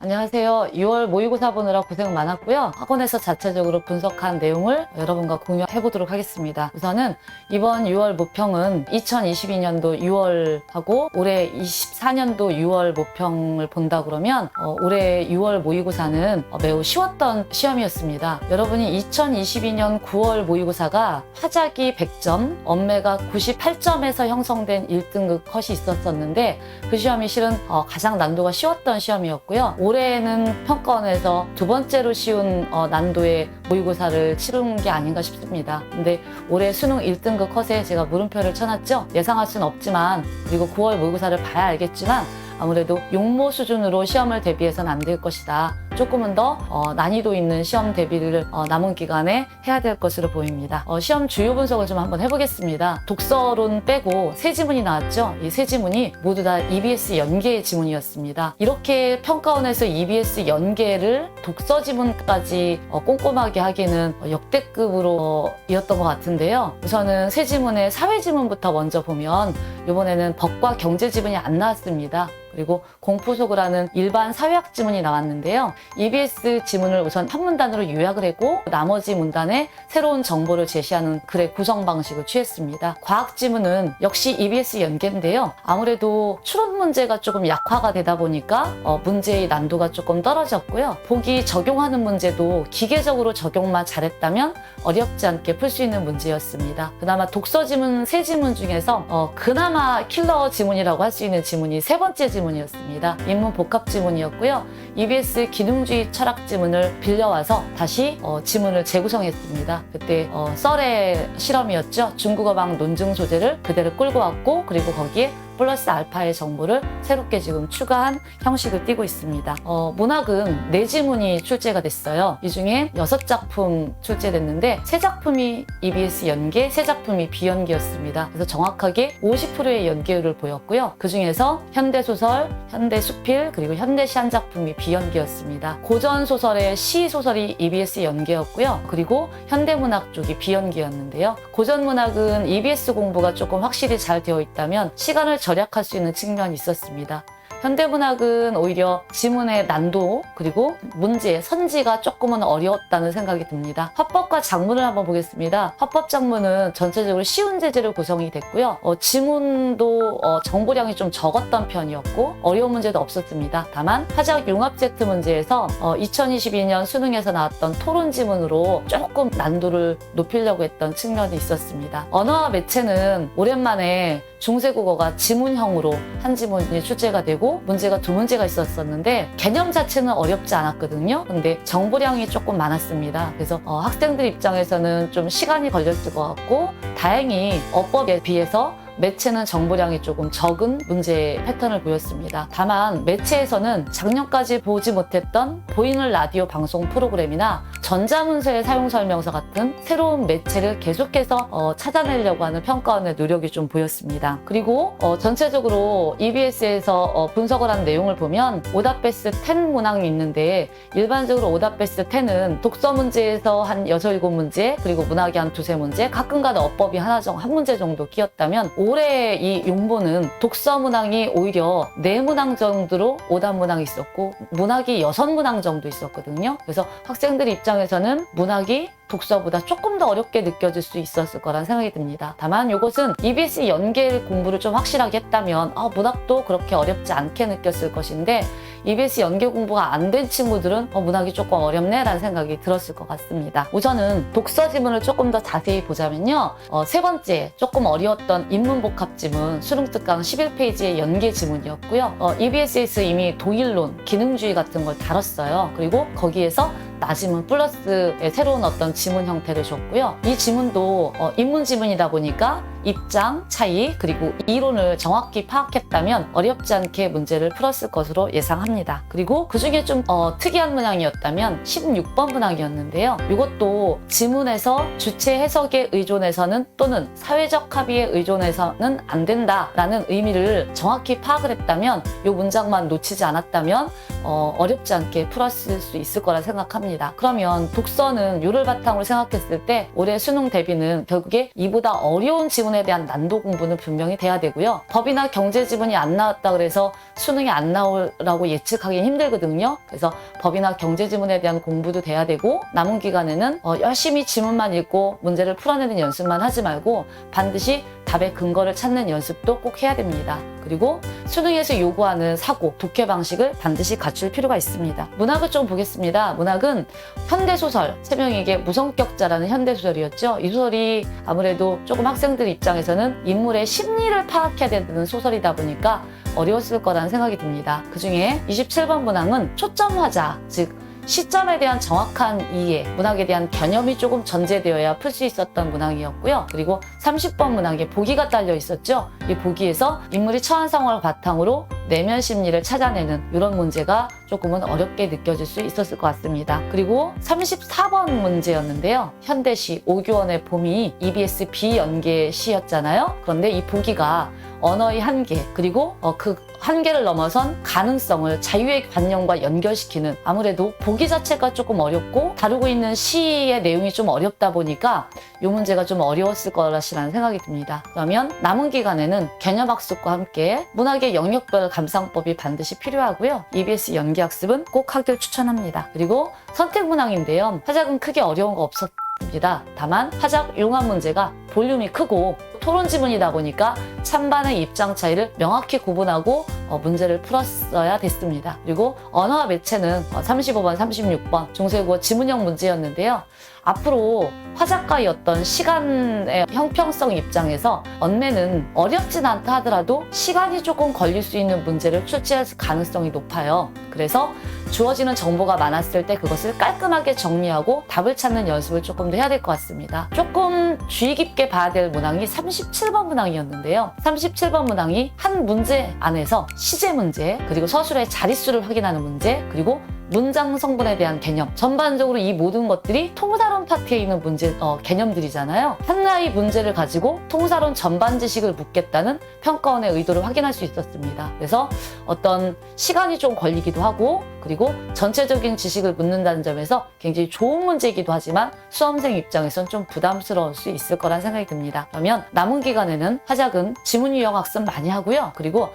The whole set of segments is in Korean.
안녕하세요. 6월 모의고사 보느라 고생 많았고요. 학원에서 자체적으로 분석한 내용을 여러분과 공유해 보도록 하겠습니다. 우선은 이번 6월 모평은 2022년도 6월하고 올해 24년도 6월 모평을 본다 그러면 올해 6월 모의고사는 매우 쉬웠던 시험이었습니다. 여러분이 2022년 9월 모의고사가 화작이 100점, 엄매가 98점에서 형성된 1등급 컷이 있었었는데 그 시험이 실은 가장 난도가 쉬웠던 시험이었고요. 올해는 평가원에서 두 번째로 쉬운 난도의 모의고사를 치른 게 아닌가 싶습니다. 근데 올해 수능 1등급 컷에 제가 물음표를 쳐놨죠. 예상할 수는 없지만, 그리고 9월 모의고사를 봐야 알겠지만 아무래도 용모 수준으로 시험을 대비해서는 안 될 것이다. 조금은 더 난이도 있는 시험 대비를 남은 기간에 해야 될 것으로 보입니다. 시험 주요 분석을 좀 한번 해보겠습니다. 독서론 빼고 세 지문이 나왔죠. 이 세 지문이 모두 다 EBS 연계 지문이었습니다. 이렇게 평가원에서 EBS 연계를 독서 지문까지 꼼꼼하게 하기는 역대급으로 이었던 것 같은데요. 우선은 세 지문의 사회 지문부터 먼저 보면 이번에는 법과 경제 지문이 안 나왔습니다. 그리고 공포소그라는 일반 사회학 지문이 나왔는데요. EBS 지문을 우선 한 문단으로 요약을 하고 나머지 문단에 새로운 정보를 제시하는 글의 구성 방식을 취했습니다. 과학 지문은 역시 EBS 연계인데요. 아무래도 추론 문제가 조금 약화가 되다 보니까 문제의 난도가 조금 떨어졌고요. 보기 적용하는 문제도 기계적으로 적용만 잘했다면 어렵지 않게 풀 수 있는 문제였습니다. 그나마 독서 지문 세 지문 중에서 그나마 킬러 지문이라고 할 수 있는 지문이 세 번째 지문이었습니다. 인문 복합 지문이었고요. EBS 기능주의 철학 지문을 빌려와서 다시 지문을 재구성했습니다. 그때 썰의 실험이었죠. 중국어방 논증 소재를 그대로 끌고 왔고, 그리고 거기에 플러스 알파의 정보를 새롭게 지금 추가한 형식을 띠고 있습니다. 문학은 4지문이 출제가 됐어요. 이 중에 6작품 출제됐는데 3작품이 EBS 연계, 3작품이 비연계였습니다. 그래서 정확하게 50%의 연계율을 보였고요. 그 중에서 현대소설, 현대수필, 그리고 현대시 한 작품이 비연계였습니다. 고전소설의 시소설이 EBS 연계였고요. 그리고 현대문학 쪽이 비연계였는데요. 고전문학은 EBS 공부가 조금 확실히 잘 되어 있다면 시간을 절약할 수 있는 측면이 있었습니다. 현대문학은 오히려 지문의 난도 그리고 문제, 선지가 조금은 어려웠다는 생각이 듭니다. 화법과 작문을 한번 보겠습니다. 화법 작문은 전체적으로 쉬운 재질로 구성이 됐고요. 지문도 정보량이 좀 적었던 편이었고 어려운 문제도 없었습니다. 다만 화작 융합 세트 문제에서 2022년 수능에서 나왔던 토론 지문으로 조금 난도를 높이려고 했던 측면이 있었습니다. 언어와 매체는 오랜만에 중세국어가 지문형으로 한 지문이 출제가 되고 문제가 2문제가 있었었는데 개념 자체는 어렵지 않았거든요. 근데 정보량이 조금 많았습니다. 그래서 학생들 입장에서는 좀 시간이 걸렸을 것 같고, 다행히 어법에 비해서 매체는 정보량이 조금 적은 문제 패턴을 보였습니다. 다만 매체에서는 작년까지 보지 못했던 보이는 라디오 방송 프로그램이나 전자문서의 사용설명서 같은 새로운 매체를 계속해서 찾아내려고 하는 평가원의 노력이 좀 보였습니다. 그리고 전체적으로 EBS에서 분석을 한 내용을 보면 오답베스 10 문항이 있는데, 일반적으로 오답베스 10은 독서 문제에서 한 6, 7문제, 그리고 문학이 한 2, 3문제, 가끔가다 어법이 한 문제 정도 끼었다면, 올해 이 용보는 독서 문항이 오히려 4문항 정도로 오답 문항이 있었고 문학이 6문항 정도 있었거든요. 그래서 학생들 입장에서는 문학이 독서보다 조금 더 어렵게 느껴질 수 있었을 거란 생각이 듭니다. 다만 이것은 EBS 연계 공부를 좀 확실하게 했다면 문학도 그렇게 어렵지 않게 느꼈을 것인데, EBS 연계 공부가 안 된 친구들은 문학이 조금 어렵네 라는 생각이 들었을 것 같습니다. 우선은 독서 지문을 조금 더 자세히 보자면요. 세 번째 조금 어려웠던 인문복합 지문 수능특강 11페이지의 연계 지문이었고요. EBS에서 이미 도일론, 기능주의 같은 걸 다뤘어요. 그리고 거기에서 나지문 플러스의 새로운 어떤 지문 형태를 줬고요. 이 지문도 인문 지문이다 보니까 입장, 차이, 그리고 이론을 정확히 파악했다면 어렵지 않게 문제를 풀었을 것으로 예상합니다. 그리고 그 중에 좀 특이한 문항이었다면 16번 문항이었는데요. 이것도 지문에서 주체 해석에 의존해서는 또는 사회적 합의에 의존해서는 안 된다라는 의미를 정확히 파악을 했다면, 이 문장만 놓치지 않았다면 어렵지 않게 풀었을 수 있을 거라 생각합니다. 그러면 독서는 요를 바탕으로 생각했을 때 올해 수능 대비는 결국에 이보다 어려운 지문에 부분에 대한 난도 공부는 분명히 돼야 되고요. 법이나 경제 지문이 안 나왔다 그래서 수능이 안 나오라고 예측하기 힘들거든요. 그래서 법이나 경제 지문에 대한 공부도 돼야 되고, 남은 기간에는 열심히 지문만 읽고 문제를 풀어내는 연습만 하지 말고 반드시 답의 근거를 찾는 연습도 꼭 해야 됩니다. 그리고 수능에서 요구하는 사고, 독해 방식을 반드시 갖출 필요가 있습니다. 문학을 좀 보겠습니다. 문학은 현대소설, 세명에게 무성격자라는 현대소설이었죠. 이 소설이 아무래도 조금 학생들 입장에서는 인물의 심리를 파악해야 되는 소설이다 보니까 어려웠을 거라는 생각이 듭니다. 그 중에 27번 문항은 초점화자, 즉 시점에 대한 정확한 이해, 문학에 대한 개념이 조금 전제되어야 풀 수 있었던 문항이었고요. 그리고 30번 문항에 보기가 딸려 있었죠. 이 보기에서 인물이 처한 상황을 바탕으로 내면 심리를 찾아내는 이런 문제가 조금은 어렵게 느껴질 수 있었을 것 같습니다. 그리고 34번 문제였는데요. 현대시 오규원의 봄이 EBS 비연계 시였잖아요. 그런데 이 보기가 언어의 한계, 그리고 그 한계를 넘어선 가능성을 자유의 관념과 연결시키는, 아무래도 보기 자체가 조금 어렵고 다루고 있는 시의 내용이 좀 어렵다 보니까 이 문제가 좀 어려웠을 거라시라는 생각이 듭니다. 그러면 남은 기간에는 개념학습과 함께 문학의 영역별 감상법이 반드시 필요하고요. EBS 연계학습은 꼭 하길 추천합니다. 그리고 선택문항인데요. 화작은 크게 어려운 거 없었습니다. 다만 화작 융합 문제가 볼륨이 크고 토론 지문이다 보니까 찬반의 입장 차이를 명확히 구분하고 문제를 풀었어야 됐습니다. 그리고 언어와 매체는 35번, 36번 중세국어 지문형 문제였는데요. 앞으로 화작가의 어떤 시간의 형평성 입장에서 언매는 어렵진 않다 하더라도 시간이 조금 걸릴 수 있는 문제를 출제할 가능성이 높아요. 그래서 주어지는 정보가 많았을 때 그것을 깔끔하게 정리하고 답을 찾는 연습을 조금 더 해야 될 것 같습니다. 조금 주의 깊게 봐야 될 문항이 37번 문항이었는데요. 37번 문항이 한 문제 안에서 시제 문제, 그리고 서술의 자릿수를 확인하는 문제, 그리고 문장 성분에 대한 개념, 전반적으로 이 모든 것들이 통사론 파트에 있는 문제 개념들이잖아요. 하나의 문제를 가지고 통사론 전반 지식을 묻겠다는 평가원의 의도를 확인할 수 있었습니다. 그래서 어떤 시간이 좀 걸리기도 하고, 그리고 전체적인 지식을 묻는다는 점에서 굉장히 좋은 문제이기도 하지만 수험생 입장에선 좀 부담스러울 수 있을 거란 생각이 듭니다. 그러면 남은 기간에는 화작은 지문 유형 학습 많이 하고요. 그리고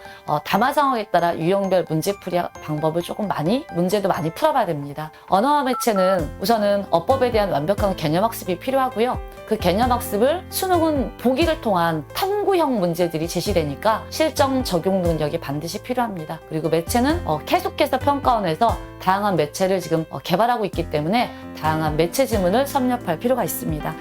담화 상황에 따라 유형별 문제풀이 방법을 조금 문제도 많이 풀어봐야 됩니다. 언어와 매체는 우선은 어법에 대한 완벽한 개념학습이 필요하고요. 그 개념학습을 수능은 보기를 통한 탐구형 문제들이 제시되니까 실정 적용 능력이 반드시 필요합니다. 그리고 매체는 계속해서 평가원에서 다양한 매체를 지금 개발하고 있기 때문에 다양한 매체 지문을 섭렵할 필요가 있습니다.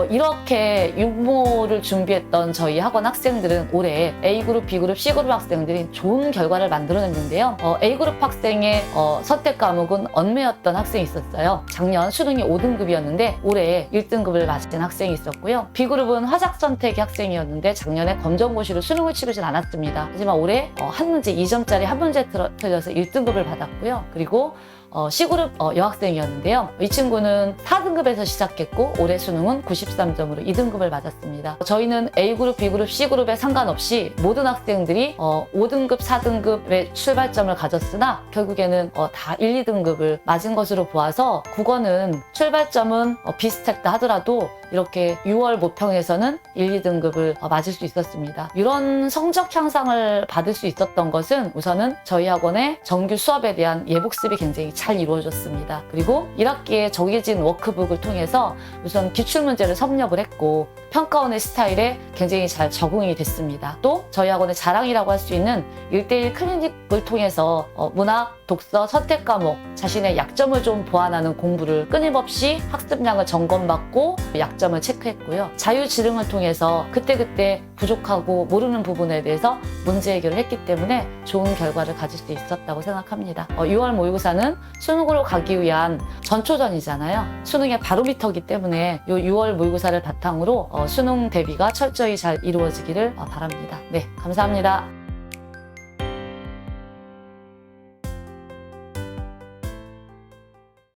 이렇게 육모를 준비했던 저희 학원 학생들은 올해 A그룹, B그룹, C그룹 학생들이 좋은 결과를 만들어냈는데요. A그룹 학생의 선택 과목은 언매였던 학생이 있었어요. 작년 수능이 5등급이었는데 올해 1등급을 맞은 학생이 있었고요. B그룹은 화작 선택의 학생이었는데 작년에 검정고시로 수능을 치르진 않았습니다. 하지만 올해 한 문제 2점짜리 한 문제 틀려서 1등급을 받았고요. 그리고 C그룹 여학생이었는데요. 이 친구는 4등급에서 시작했고 올해 수능은 93점으로 2등급을 맞았습니다. 저희는 A그룹, B그룹, C그룹에 상관없이 모든 학생들이 5등급, 4등급의 출발점을 가졌으나 결국에는 다 1, 2등급을 맞은 것으로 보아서 국어는 출발점은 비슷했다 하더라도 이렇게 6월 모평에서는 1, 2등급을 맞을 수 있었습니다. 이런 성적 향상을 받을 수 있었던 것은 우선은 저희 학원의 정규 수업에 대한 예복습이 굉장히 잘 이루어졌습니다. 그리고 1학기에 정해진 워크북을 통해서 우선 기출문제를 섭렵을 했고 평가원의 스타일에 굉장히 잘 적응이 됐습니다. 또 저희 학원의 자랑이라고 할 수 있는 1:1 클리닉을 통해서 문학, 독서, 선택 과목 자신의 약점을 좀 보완하는 공부를 끊임없이 학습량을 점검받고 약점을 체크했고요. 자유지능을 통해서 그때그때 부족하고 모르는 부분에 대해서 문제 해결을 했기 때문에 좋은 결과를 가질 수 있었다고 생각합니다. 6월 모의고사는 수능으로 가기 위한 전초전이잖아요. 수능의 바로미터이기 때문에 이 6월 모의고사를 바탕으로 수능 대비가 철저히 잘 이루어지기를 바랍니다. 네, 감사합니다.